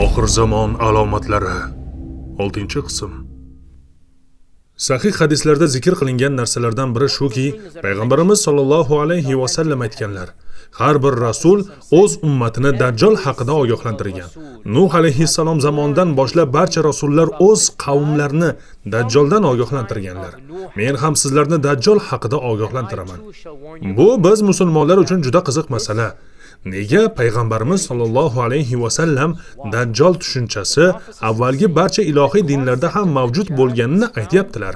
Oxir zamon alomatlari 6-qism. Sahih hadislarda zikr qilingan narsalardan biri shuki, payg'ambarimiz sollallohu alayhi va sallam aytganlar: har bir rasul o'z ummatini Dajjal haqida ogohlantirgan. Nuh alayhissalom zamonidan boshlab barcha rasullar o'z qavmlarini Dajjaldan ogohlantirganlar. Men ham sizlarni Dajjal haqida ogohlantiraman. Bu biz musulmonlar uchun juda qiziq masala. Nega payg'ambarimiz sollallohu alayhi va sallam Dajjal tushunchasi avvalgi barcha ilohiy dinlarda ham mavjud bo'lganini aytayaptilar?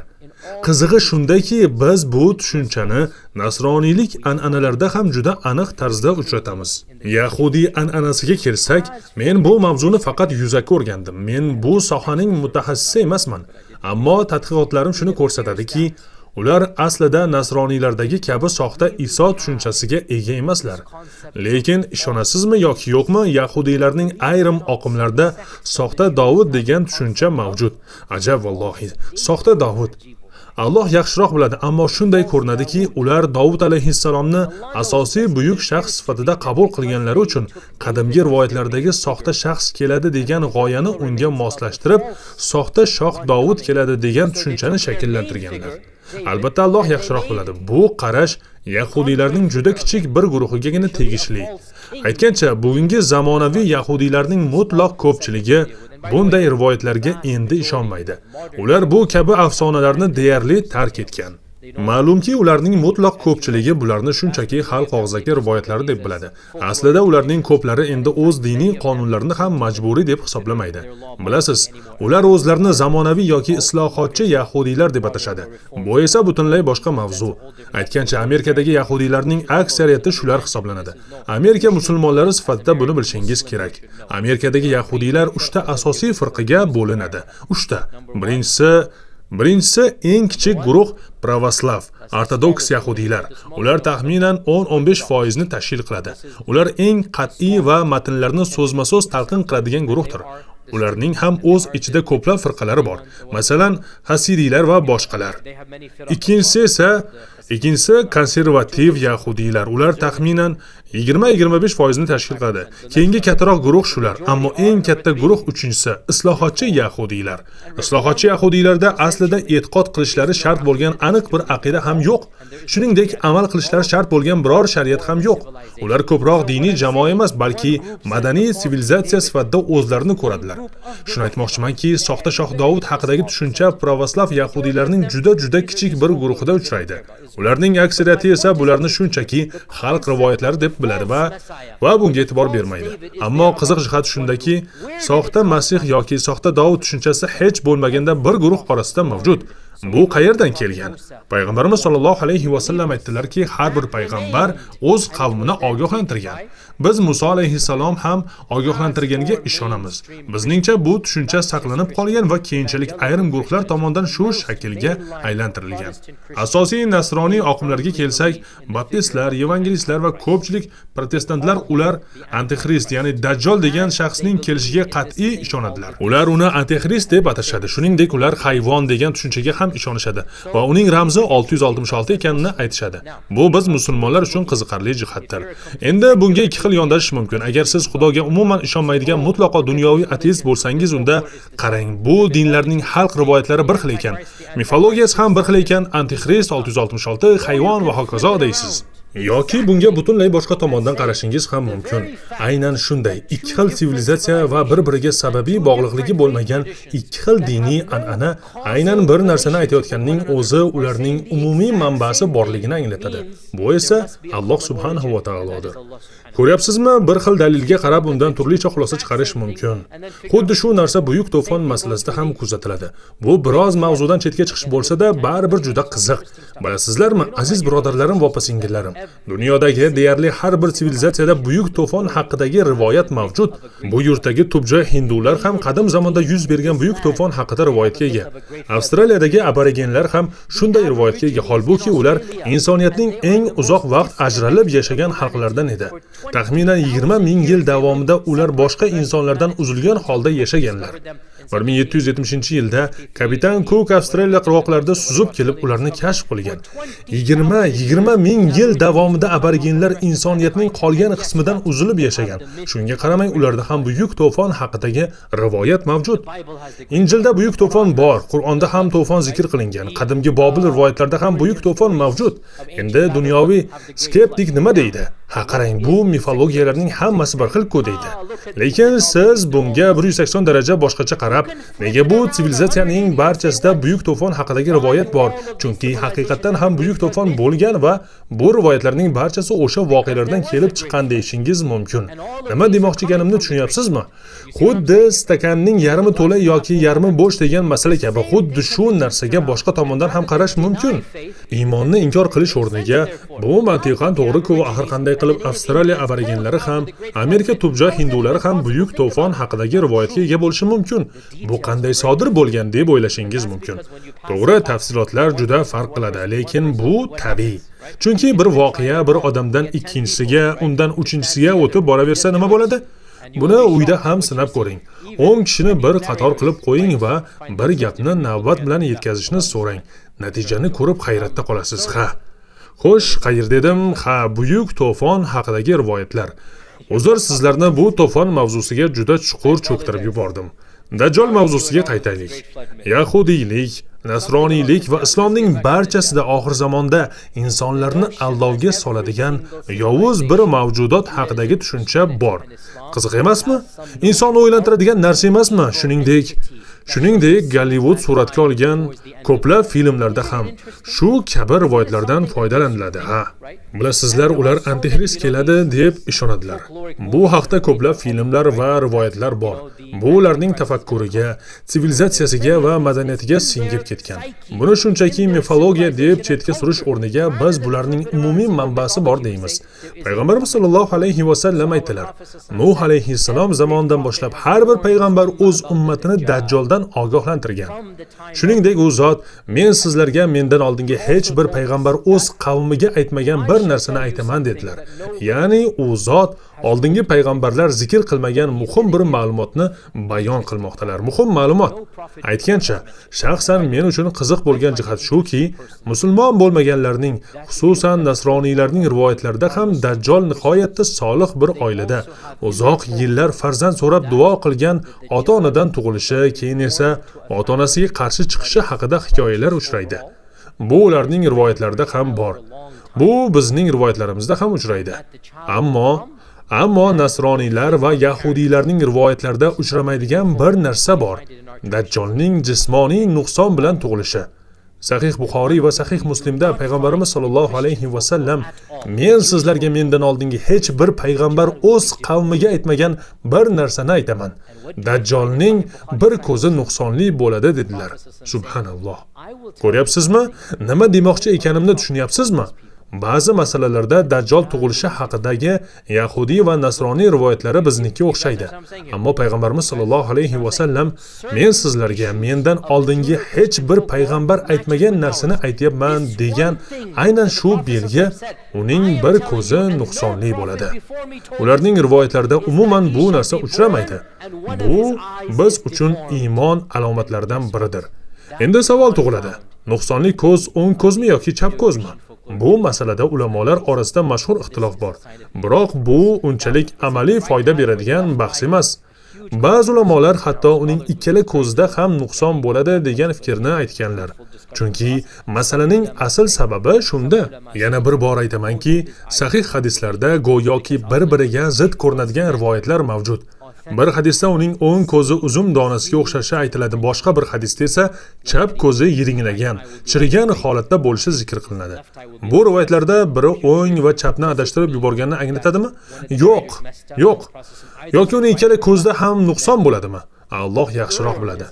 Qizig'i shundaki, biz bu tushunchani nasroniylik an'analarida ham juda aniq tarzda uchratamiz. Yahudiy an'anasiga kelsak, men bu mavzuni faqat yuzaki o'rgandim. Men bu sohaning mutaxassisi emasman, ammo tadqiqotlarim shuni ko'rsatadiki, ular aslida nasroniylardagi kabi soxta Iso tushunchasiga ega emaslar. Lekin ishonasizmi yoki yo'qmi, yahudiylarning ayrim oqimlarida soxta Davud degan tushuncha mavjud. Ajab vallohi, soxta Davud. Alloh yaxshiroq biladi, ammo shunday ko'rinadiki, ular Davud alayhissalomni asosiy buyuk shaxs sifatida qabul qilganlari uchun qadimgi rivoyatlardagi soxta shaxs keladi degan g'oyani unga moslashtirib, soxta shoh Davud keladi degan tushunchani shakllantirganlar. Albatta Alloh yaxshiroq biladi. Bu qarash yahudiylarning juda kichik bir guruhigagina tegishli. Aytgancha, bugungi zamonaviy yahudiylarning mutlaq ko'pchiligi bunday rivoyatlarga endi ishonmaydi. Ular bu kabi afsonalarni deyarli tark etgan. Ma'lumki, ularning mutlaq ko'pchiligi bularni shunchaki xalq og'zaki rivoyatlari deb biladi. Aslida ularning ko'plari endi o'z diniy qonunlarini ham majburiy deb hisoblamaydi. Bilasiz, ular o'zlarini zamonaviy yoki islohotchi yahudiylar deb atashadi. Bu esa butunlay boshqa mavzu. Aytgancha, Amerikadagi yahudiylarning aksariyati shular hisoblanadi. Amerika musulmonlari sifatida buni bilishingiz kerak. Amerikadagi yahudiylar 3 ta asosiy firqaga bo'linadi. 3 ta. Birinchisi eng kichik guruh pravoslav, ortodoks yahudiylar. Ular taxminan 10-15% ni tashkil qiladi. Ular eng qat'iy va matnlarni so'zma-so'z talqin qiladigan guruhdir. Ularning ham o'z ichida ko'plab firqalari bor. Masalan, hasidiylar va boshqalar. Ikkinchisi konservativ yahudiylar. Ular taxminan 20-25% ni tashkil qiladi. Keyingi kattaroq guruh shular, ammo eng katta guruh uchinchisi islohotchi yahudiylar. Islohotchi yahudiylarda aslida e'tiqod qilishlari shart bo'lgan aniq bir aqida ham yo'q. Shuningdek, amal qilishlari shart bo'lgan biror shariat ham yo'q. Ular ko'proq diniy jamoa emas, balki madaniy sivilizatsiya sifatida o'zlarini ko'radilar. Shuni aytmoqchimanki, soxta shoh Davud haqidagi tushuncha pravoslav yahudiylarning juda kichik bir guruhida uchraydi. Ularning aksariyati esa bularni shunchaki xalq rivoyatlari deb biladi va bunga e'tibor bermaydi. Ammo qiziq jihat shundaki, soxta Masih yoki soxta Davud tushunchasi hech bo'lmaganda bir guruh orasida mavjud. Bu qayerdan kelgan? Payg'ambarimiz sollallohu alayhi va sallam aytdilarki, har bir payg'ambar o'z qavmini ogohlantirgan. Biz Muso alayhissalom ham ogohlantirganiga ishonamiz. Bizningcha bu tushuncha saqlanib qolgan va keyinchalik ayrim guruhlar tomonidan shu shaklga aylantirilgan. Asosiy nasroniy oqimlarga kelsak, baptistlar, evangelistlar va ko'pchilik protestantlar ular antikrist, ya'ni Dajjal degan shaxsning kelishiga qat'iy ishonadilar. Ular uni antikrist deb atashadi. Shuningdek, ular hayvon degan tushunchaga ham ishonishadi va uning ramzi 666 ekanini aytishadi. Bu biz musulmonlar uchun qiziqarli jihatdir. Endi bunga ikki xil yondashish mumkin. Agar siz Xudoga umuman ishonmaydigan mutlaqo dunyoviy ateist bo'lsangiz, unda qarang, bu dinlarning xalq rivoyatlari bir xil ekan. Mifologiyasi ham bir xil ekan. Antikrist 666, hayvon va hokazo deysiz. Yoki bunga butunlay boshqa tomondan qarashingiz ham mumkin. Aynan shunday ikki xil sivilizatsiya va bir-biriga sababiy bog'liqligi bo'lmagan ikki xil diniy an'ana aynan bir narsani aytayotganning o'zi ularning umumiy manbasi borligini anglatadi. Bu esa Alloh subhanahu va taolodir. Ko'ryapsizmi, bir xil dalilga qarab undan turlicha xulosa chiqarish mumkin. Xuddi shu narsa buyuk to'fon masalasida ham kuzatiladi. Bu biroz mavzudan chetga chiqish bo'lsa-da, baribir juda qiziq. Bilasizlarmi, aziz birodarlarim va opa-singillarim, dunyodagi deyarli har bir sivilizatsiyada buyuk to'fon haqidagi rivoyat mavjud. Bu yurtdagi tubjoy hindular ham qadim zamonda yuz bergan buyuk to'fon haqida rivoyatga ega. Avstraliyadagi aborigenlar ham shunday rivoyatga ega, holbuki ular insoniyatning eng uzoq vaqt ajralib yashagan xalqlardan edi. Taxminan 20 ming yil davomida ular boshqa insonlardan uzilgan holda yashaganlar. 1770-yilda kapitan Cook Avstraliya qirg'oqlarida suzib kelib ularni kashf qilgan. 20 ming yil davomida aborigenlar insoniyatning qolgan qismidan uzilib yashagan. Shunga qaramay ularda ham buyuk to'fon haqidagi rivoyat mavjud. Injilda buyuk to'fon bor, Qur'onda ham to'fon zikr qilingan. Qadimgi Bobil rivoyatlarida ham buyuk to'fon mavjud. Endi dunyoviy skeptik nima deydi? Ha qarang, bu mifologiyalarning hammasi bir xil-ku deydi. Lekin siz bunga 180 daraja boshqacha qarab, nega bu sivilizatsiyaning barchasida buyuk to'fon haqidagi rivoyat bor? Chunki haqiqatan ham buyuk to'fon bo'lgan va bu rivoyatlarning barchasi o'sha voqealardan kelib chiqqan deyishingiz mumkin. Nima demoqchiganimni tushunyapsizmi? Xuddi stakanning yarmi to'la yoki yarmi bo'sh degan masala kabi xuddi shu narsaga boshqa tomondan ham qarash mumkin. Iymonni inkor qilish o'rniga bu mantiqan to'g'ri-ku, axir qanday qilib Avstraliya aborigenlari ham, Amerika tubja hindulari ham buyuk to'fon haqidagi rivoyatga ega bo'lishi mumkin. Bu qanday sodir bo'lgan deb o'ylashingiz mumkin. To'g'ri, tafsilotlar juda farq qiladi, lekin bu tabiiy. Chunki bir voqea bir odamdan ikkinchisiga, undan uchinchisiga o'tib boraversa nima bo'ladi? Buni uyda ham sinab ko'ring. 10 kishini bir qator qilib qo'ying va bir gapni navbat bilan yetkazishni so'rang. Natijani ko'rib hayratda qolasiz. Ha. Xo'sh, qayer dedim? Ha, buyuk to'fon haqidagi rivoyatlar. Uzr, sizlarni bu to'fon mavzusiga juda chuqur cho'ktirib yubordim. Dajjol mavzusiga qaytaylik. Yahudiylik, nasroniylik va islomning barchasida oxir zamonda insonlarni aldovga soladigan yovuz bir mavjudot haqidagi tushuncha bor. Qiziq emasmi? Insonni o'ylantiradigan narsa emasmi? Shuningdek, Gollivud suratga olgan ko'plab filmlarda ham shu kabi rivoyatlardan foydalaniladi. Ha, bilasizlar, ular antikrist keladi deb ishonadilar. Bu haqda ko'plab filmlar va rivoyatlar bor. Bu ularning tafakkuriga, sivilizatsiyasiga va madaniyatiga singib ketgan. Buni shunchaki mifologiya deb chetga surish o'rniga biz bularning umumiy manbasi bor deymiz. Payg'ambarimiz sollallohu alayhi va sallam aytdilar: Nuh alayhissalom zamonidan boshlab har bir payg'ambar o'z ummatini dajjoldan ogohlantirgan. Shuningdek, u zot: men sizlarga mendan oldingi hech bir payg'ambar o'z qavmiga aytmagan bir narsani aytaman dedilar. Ya'ni u zot oldingi payg'ambarlar zikr qilmagan muhim bir ma'lumotni bayon qilmoqdalar. Muhim ma'lumot. Aytgancha, shaxsan men uchun qiziq bo'lgan jihat shuki, musulmon bo'lmaganlarning, xususan nasroniylarning rivoyatlarida ham dajjol nihoyatda solih bir oilada uzoq yillar farzand so'rab duo qilgan ota-onadan tug'ilishi, keyin esa ota-onasiga qarshi chiqishi haqida hikoyalar uchraydi. Bu ularning rivoyatlarida ham bor. Bu bizning rivoyatlarimizda ham uchraydi. Ammo nasroniylar va yahudiylarning rivoyatlarida uchramaydigan bir narsa bor. Dajjolning jismoniy nuqson bilan tug'ilishi. Sahih Buxoriy va Sahih Muslimda payg'ambarimiz sollallohu alayhi va sallam: men sizlarga mendan oldingi hech bir payg'ambar o'z qavmiga aytmagan bir narsani aytaman. Dajjolning bir ko'zi nuqsonli bo'ladi dedilar. Subhanalloh. Ko'ryapsizmi? Nima demoqchi ekanimni tushunyapsizmi? Ba'zi masalalarda dajjol tug'ilishi haqidagi yahudiy va nasroniy rivoyatlari biznikiga o'xshaydi. Ammo payg'ambarimiz sollallohu alayhi va sallam: men sizlarga mendan oldingi hech bir payg'ambar aytmagan narsani aytyapman degan aynan shu belgi uning bir ko'zi nuqsonli bo'ladi. Ularning rivoyatlarida umuman bu narsa uchramaydi. Bu biz uchun iymon alomatlaridan biridir. Endi savol tug'iladi. Nuqsonli ko'z o'ng ko'zmi yoki chap ko'zmi? Bu masalada ulamolar orasida mashhur ixtilof bor. Biroq bu unchalik amaliy foyda beradigan bahs emas. Ba'zi ulamolar hatto uning ikkala ko'zida ham nuqson bo'ladi degan fikrni aytganlar. Chunki masalaning asl sababi shunda. Yana bir bor aytamanki, sahih hadislarda go'yoki bir-biriga zid ko'rinadigan rivoyatlar mavjud. Bir hadisda uning o'ng ko'zi uzum donasiga o'xshashi aytiladi, boshqa bir hadisda esa chap ko'zi yiringlagan, chirigan holatda bo'lishi zikr qilinadi. Bu rivoyatlarda biri o'ng va chapni adashtirib yuborganini anglatadimi? Yo'q. Yoki uning ikkala ko'zida ham nuqson bo'ladimi? Alloh yaxshiroq biladi.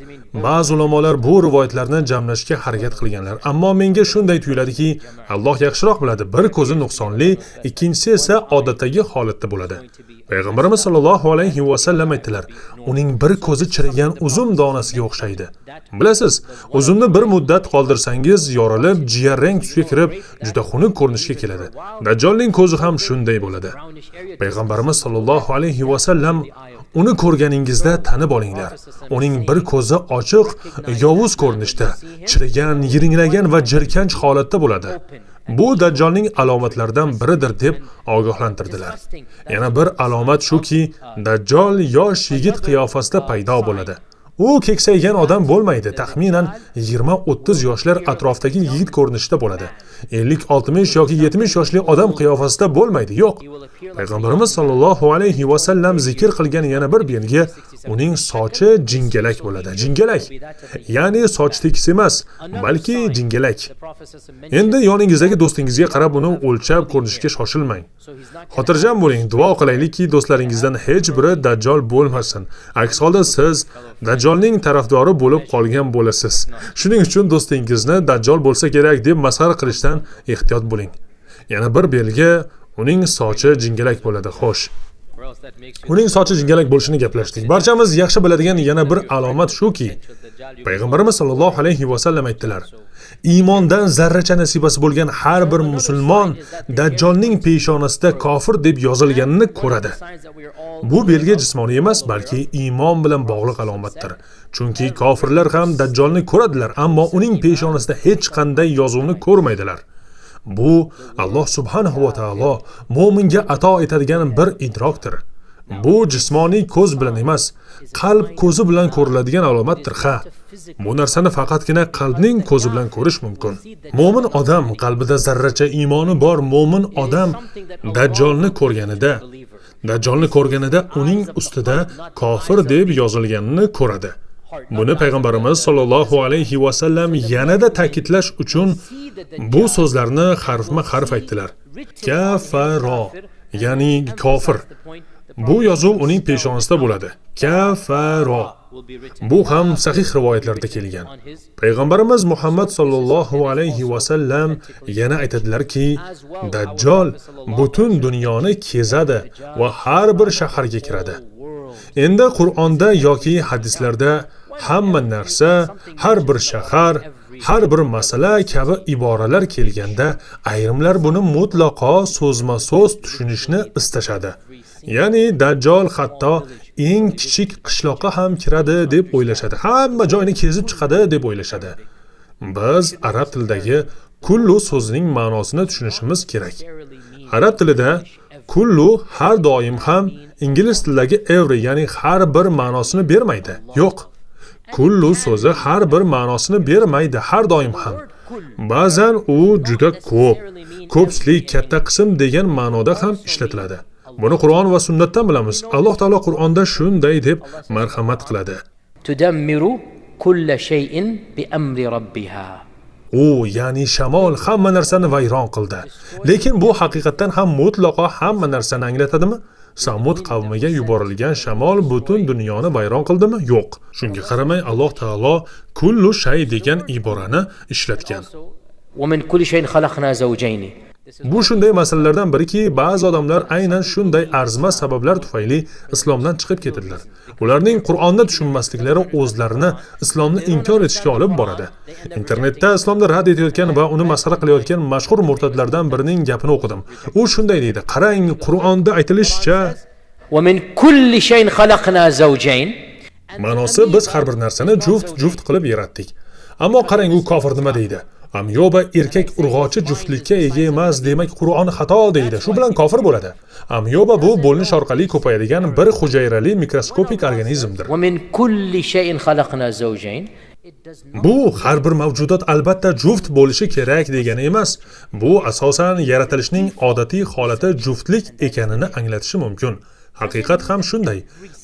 Ba'zi ulamolar bu rivoyatlarni jamlashga harakat qilganlar, ammo menga shunday tuyuladiki, Alloh yaxshiroq biladi. Bir ko'zi nuqsonli, ikkinchisi esa odatdagi holatda bo'ladi. Payg'ambarimiz sollallohu alayhi va sallam aytdilar: uning bir ko'zi chirigan uzum donasiga o'xshaydi. Bilasiz, uzumni bir muddat qoldirsangiz yorilib, jigarrang tusga kirib, juda xunuk ko'rinishga keladi. Dajjolning ko'zi ham shunday bo'ladi. Payg'ambarimiz sollallohu alayhi va sallam: uni ko'rganingizda tanib olinglar. bo'ladilar. Uning bir ko'zi ochiq, yovuz ko'rinishda, chirigan, yiringlagan va jirkanch holatda bo'ladi. Bu Dajjolning alomatlaridan biridir deb ogohlantirdilar. Yana bir alomat shuki, Dajjol yosh yigit qiyofasida paydo bo'ladi. U keksaygan odam bo'lmaydi, taxminan 20-30 yoshlar atrofdagi yigit ko'rinishida bo'ladi. 50-60 yoki 70 yoshli odam qiyofasida bo'lmaydi, yo'q. Payg'ambarimiz sollallohu alayhi va sallam zikr qilgan yana bir belgi uning sochi jingalak bo'ladi. Jingalak, ya'ni soch tekis emas, balki jingalak. Endi yoningizdagi do'stingizga qarab uni o'lchab ko'rishga shoshilmang. Xotirjam bo'ling, duo qilaylikki do'stlaringizdan hech biri dajjol bo'lmasin. Aks holda siz dajjolning tarafdori bo'lib qolgan bo'lasiz. Shuning uchun do'stingizni dajjol bo'lsa kerak deb masxara qilishdan ehtiyot bo'ling. Yana bir belgi uning sochi jingalak bo'ladi, xo'sh. Uning sochi jingalak bo'lishini gaplashdik. Barchamiz yaxshi biladigan yana bir alomat shuki, Payg'ambarimiz sollallohu alayhi va sallam aytdilar: Iymondan zarracha nasibasi bo'lgan har bir musulmon Dajjolning peshonasida kofir deb yozilganini ko'radi. Bu belgi jismoniy emas, balki iymon bilan bog'liq alomatdir. Chunki kofirlar ham Dajjolni ko'radilar, ammo uning peshonasida hech qanday yozuvni ko'rmaydilar. Bu Alloh subhanahu va taolo mu'minga ato etadigan bir idrokdir. Bu jismoniy ko'z bilan emas, qalb ko'zi bilan ko'riladigan alomatdir. Ha, bu narsani faqatgina qalbning ko'zi bilan ko'rish mumkin. Mo'min odam, qalbida zarracha iymoni bor mo'min odam Dajjolni ko'rganida uning ustida kofir deb yozilganini ko'radi. Buni payg'ambarimiz sollallohu alayhi va sallam yanada ta'kidlash uchun bu so'zlarni harfma-harf aytdilar. Kafaro, ya'ni kofir. Bu yozuv uning peshonasida bo'ladi. Kafaro. Bu ham sahih rivoyatlarda kelgan. Payg'ambarimiz Muhammad sollallohu alayhi va sallam yana aytadilar-ki, Dajjol butun dunyoni kezadi va har bir shaharga kiradi. Endi Qur'onda yoki hadislarda hamma narsa, har bir shahar, har bir masala kabi iboralar kelganda, ayrimlar buni mutlaqo so'zma-so'z tushunishni istashadi. Ya'ni Dajjol hatto eng kichik qishloqqa ham kiradi deb o'ylashadi. Hamma joyni kezib chiqadi deb o'ylashadi. Biz arab tilidagi kullu so'zining ma'nosini tushunishimiz kerak. Arab tilida kullu har doim ham ingliz tilidagi every, ya'ni har bir ma'nosini bermaydi. Yo'q. Kullu so'zi har bir ma'nosini bermaydi har doim ham. Ba'zan u juda ko'pchilik, katta qism degan ma'noda ham ishlatiladi. Buni Qur'on va sunnatdan bilamiz. Alloh taolo Qur'onda shunday deb marhamat qiladi. Tudammiru kulla shay'in bi amri rabbiha. Ya'ni shamol hamma narsani vayron qildi. Lekin bu haqiqatan ham mutlaqo hamma narsani anglatadimi? Samud qavmiga yuborilgan shamol butun dunyoni vayron qildimi? Yo'q. Shunga qaramay Alloh taolo kullu shay degan iborani ishlatgan. Wa min kulli shay'in khalaqna zawjayn. Bu shunday masalalardan biriki, ba'zi odamlar aynan shunday arzimas sabablar tufayli islomdan chiqib ketadilar. Ularning Qur'onni tushunmasliklari o'zlarini islomni inkor etishga olib boradi. Internetda islomni rad etayotgan va uni masxara qilayotgan mashhur murtadlardan birining gapini o'qidim. U shunday deydi: "Qarang, Qur'onda aytilishicha, wa min kulli shay'in khalaqna zawjayn." Ma'nosi biz har bir narsani juft qilib yaratdik. Ammo qarang, u kofir nima deydi? Amyoba erkak urg'ochi juftlikka ega emas, demak Qur'on xato deydi. Shu bilan kofir bo'ladi. Amyoba bu bo'linish orqali ko'payadigan bir hujayrali mikroskopik organizmdir. Va min kulli shay'in khalaqna zawjayn. Bu har bir mavjudot albatta juft bo'lishi kerak degani emas. Bu asosan yaratilishning odatiy holati juftlik ekanini anglatishi mumkin. Haqiqat ham shunday.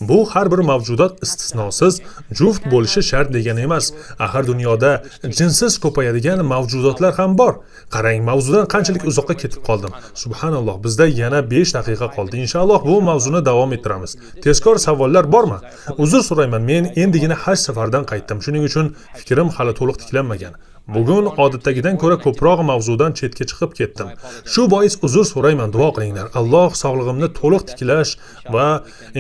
Bu har bir mavjudot istisnosiz juft bo'lishi shart degani emas. Axir dunyoda jinsiz ko'payadigan mavjudotlar ham bor. Qarang, mavzudan qanchalik uzoqqa ketib qoldim. Subhanalloh, bizda yana 5 daqiqa qoldi. Inshaalloh bu mavzuni davom ettiramiz. Tezkor savollar bormi? Uzr so'rayman, men endigina haj safaridan qaytdim. Shuning uchun fikrim hali to'liq tiklanmagan. Bugun odatdagidan ko'ra ko'proq mavzudan chetga chiqib ketdim. Shu bois uzr so'rayman, duo qilinglar. Alloh sog'lig'imni to'liq tiklash va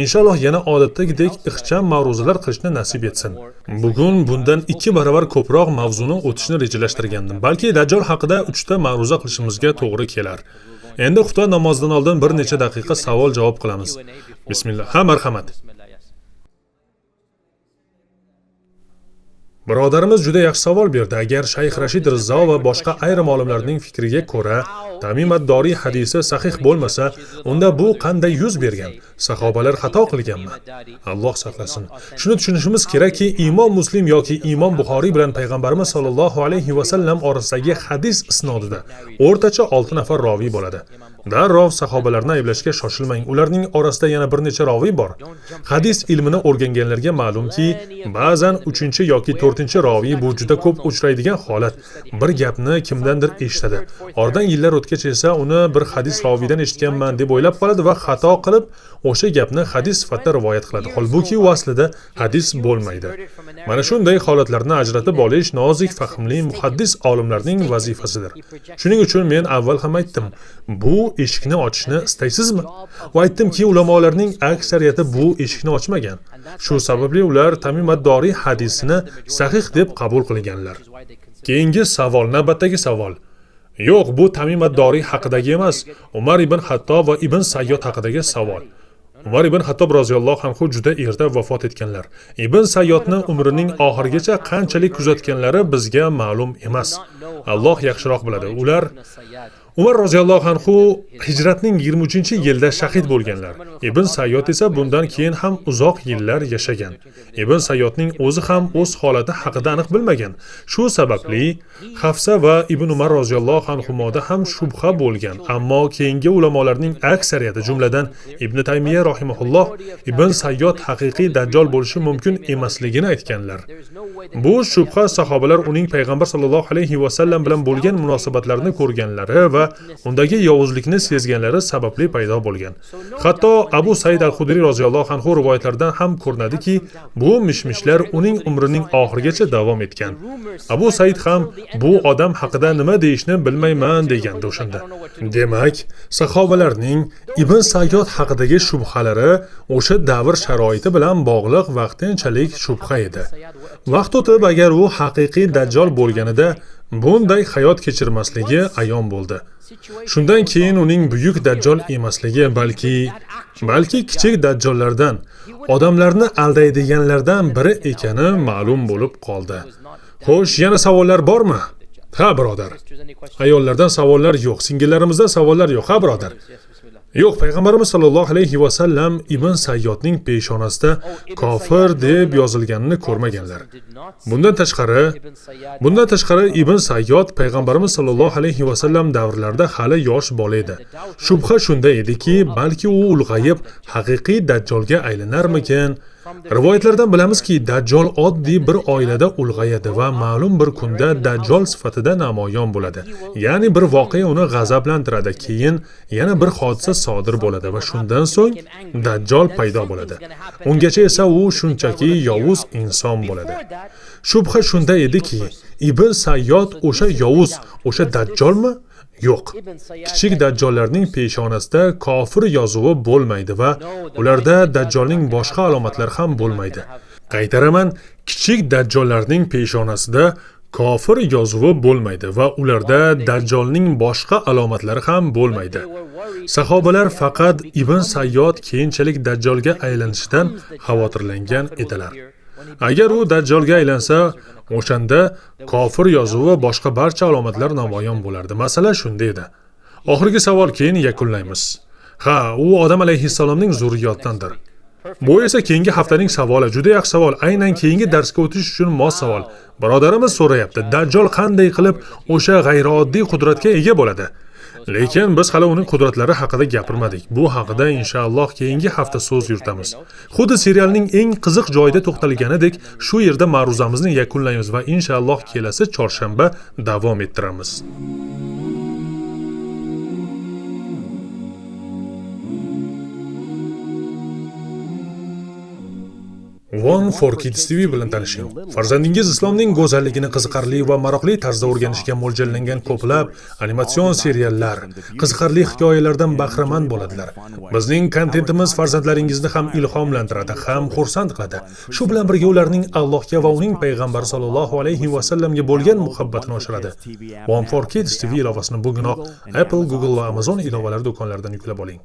inshaalloh yana odatdagidek ixcham ma'ruzalar qilishni nasib etsin. Bugun bundan 2 barobar ko'proq mavzuni o'tishni rejalashtirgandim. Balki Dajjol haqida 3 ta ma'ruza qilishimizga to'g'ri kelar. Endi xufton namozidan oldin bir necha daqiqa savol-javob qilamiz. Bismillah. Ha, marhamat. Birodarimiz juda yaxshi savol berdi. Agar Shayx Rashid Rizzo va boshqa ayrim olimlarning fikriga ko'ra Tamim ad-Doriy hadisi sahih bo'lmasa, unda bu qanday yuz bergan? Sahobalar xato qilganmi? Alloh saqlasin. Shuni tushunishimiz kerakki, Imom Muslim yoki Imom Buxoriy bilan payg'ambarimiz sollallohu alayhi va sallam orasidagi hadis isnodida o'rtacha 6 nafar roviy bo'ladi. Darrov sahobalarni ayblashga shoshilmang. Ularning orasida yana bir necha roviy bor. Hadis ilmini o'rganganlarga ma'lumki, ba'zan 3 yoki 4 roviy bu juda ko'p uchraydigan holat. Bir gapni kimdandir eshitadi. Oradan yillar o'tgach esa uni bir hadis roviydan eshitganman deb o'ylab qoladi va xato qilib o'sha gapni hadis sifatida rivoyat qiladi. Holbuki u aslida hadis bo'lmaydi. Mana shunday holatlarni ajratib olish nozik fahmli muhaddis olimlarning vazifasidir. Shuning uchun men avval ham aytdim, bu eshikni ochishni istaysizmi? Va aytdimki, ulamolarning aksariyati bu eshikni ochmagan. Shu sababli ular Tamim ad-Doriy hadisini sahih deb qabul qilganlar. Keyingi savol, navbatdagi savol. Yo'q, bu Tamim ad-Doriy haqidagi emas, Umar ibn Hattob va Ibn Sayyod haqidagi savol. Umar ibn Hattob roziyallohu anhu juda erta vafot etganlar. Ibn Sayyodni umrining oxirigacha qanchalik kuzatganlari bizga ma'lum emas. Alloh yaxshiroq biladi. Ular Umar roziyallohu anhu hijratning 23-yilda shahid bo'lganlar. Ibn Sayyod esa bundan keyin ham uzoq yillar yashagan. Ibn Sayyodning o'zi ham o'z holati haqida aniq bilmagan. Shu sababli Hafsa va Ibn Umar roziyallohu anhumoda ham shubha bo'lgan. Ammo keyingi ulamolarning aksariyati, jumladan Ibn Taymiya rahimahulloh, Ibn Sayyod haqiqiy dajjal bo'lishi mumkin emasligini aytganlar. Bu shubha sahobalar uning payg'ambar sollallohu alayhi va sallam bilan bo'lgan munosabatlarini ko'rganlari va undagi yovuzlikni sezganlari sababli paydo bo'lgan. Hatto Abu Said al-Xudri roziyallohu anhu rivoyatlaridan ham ko'rinadiki, bu mishmishlar uning umrining oxirigacha davom etgan. Abu Said ham bu odam haqida nima deyishni bilmayman degandi o'shanda. Demak, sahobalarning Ibn Sayyod haqidagi shubhalari o'sha davr sharoiti bilan bog'liq vaqtinchalik shubha edi. Vaqt o'tib, agar u haqiqiy dajjal bo'lganida bunday hayot kechirmasligi ayon bo'ldi. Shundan keyin uning buyuk dajjal emasligi, balki kichik dajjollardan, odamlarni aldaydiganlardan biri ekani ma'lum bo'lib qoldi. Xo'sh, yana savollar bormi? Ha, birodar. Ayollardan savollar yo'q, singillarimizdan savollar yo'q, ha, birodar. Yo'q, payg'ambarimiz sollallohu alayhi va sallam Ibn Sayyodning peshonasida kofir deb yozilganini ko'rmaganlar. Bundan tashqari Ibn Sayyod payg'ambarimiz sollallohu alayhi va sallam davrlarida hali yosh bola edi. Shubha shunda ediki, balki u ulg'ayib haqiqiy dajjolga aylanarmikin? Rivoyatlardan bilamizki, dajjal oddiy bir oilada ulg'ayadi va ma'lum bir kunda dajjal sifatida namoyon bo'ladi. Ya'ni bir voqea uni g'azablantiradi, keyin yana bir hodisa sodir bo'ladi va shundan so'ng dajjal paydo bo'ladi. Ungacha esa u shunchaki yovuz inson bo'ladi. Shubha shunda ediki, Ibn Sayyod o'sha yovuz, o'sha dajjolmi? Yo'q. Kichik dajjollarning peshonasida kofir yozuvi bo'lmaydi va ularda dajjolning boshqa alomatlari ham bo'lmaydi. Qaytaraman, kichik dajjollarning peshonasida kofir yozuvi bo'lmaydi va ularda dajjolning boshqa alomatlari ham bo'lmaydi. Sahobalar faqat Ibn Sayyod keyinchalik dajjolga aylanishidan xavotirlangan edilar. Agar u dajjolga aylansa, o'shanda kofir yozuvi va boshqa barcha alomatlar namoyon bo'lardi. Masala shunda edi. Oxirgi savol, keyin yakunlaymiz. Ha, u Odam alayhissalomning zurriyotidandir. Bu esa keyingi haftaning savoli, juda yaxshi savol, aynan keyingi darsga o'tish uchun mos savol. Birodarimiz so'rayapti, dajjal qanday qilib o'sha g'ayrioddiy qudratga ega bo'ladi? Lekin biz hali uning qudratlari haqida gapirmadik. Bu haqida inshaalloh keyingi hafta so'z yuritamiz. Xuddi serialning eng qiziq joyida to'xtalganidek, shu yerda ma'ruzamizni yakunlaymiz va inshaalloh kelasi chorshanba davom ettiramiz. One for Kids TV bilan tanishing. Farzandingiz islomning go'zalligini qiziqarli va maroqli tarzda o'rganishga mo'ljallangan ko'plab animatsion seriallar, qiziqarli hikoyalardan bahramand bo'ladilar. Bizning kontentimiz farzandlaringizni ham ilhomlantiradi, ham xursand qiladi. Shu bilan birga ularning Allohga va uning payg'ambari sollallohu alayhi va sallamga bo'lgan muhabbatini oshiradi. One for Kids TV ilovasini bugunoq Apple, Google va Amazon ilovalari do'konlaridan yuklab oling.